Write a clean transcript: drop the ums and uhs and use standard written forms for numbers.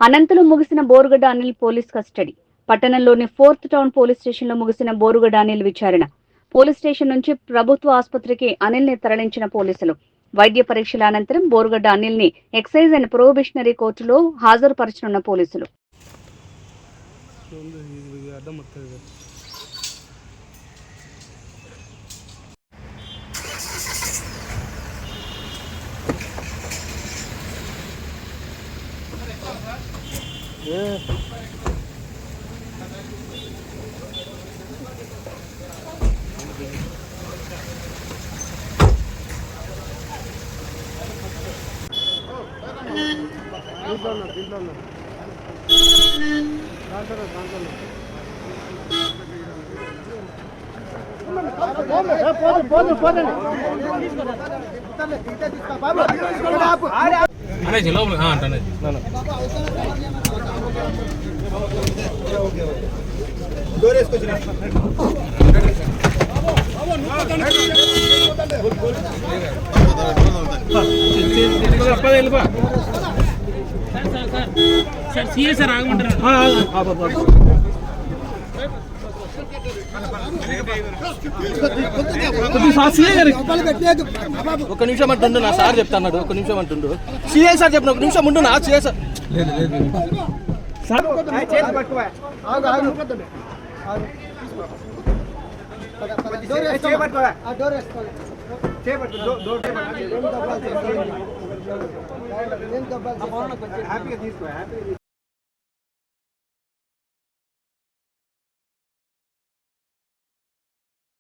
అనంతలో ముగిసిన Borugadda Anil police custody. పట్టణంలోని 4th town police స్టేషన్లో ముగిసిన బోరుగడ్డ అనిల్ విచారణ. పోలీస్ స్టేషన్ నుంచి ప్రభుత్వ ఆసుపత్రికి అనిల్ ని తరలించిన పోలీసులు. వైద్య పరీక్షల అనంతరం బోరుగడ్డ అనిల్ ని ఎక్సైజ్ అండ్ ప్రొహిబిషనరీ కోర్టులో హాజరుపరచనున్న పోలీసులు. ఒక నిమిషం అంటుండు నా సార్ చెప్తాడు. ఒక నిమిషం అంటుండు సిఐ సార్ చెప్పిన ఒక నిమిషం ఉండు నా సిఐ సార్ హ్యాపీగా తీసుకో.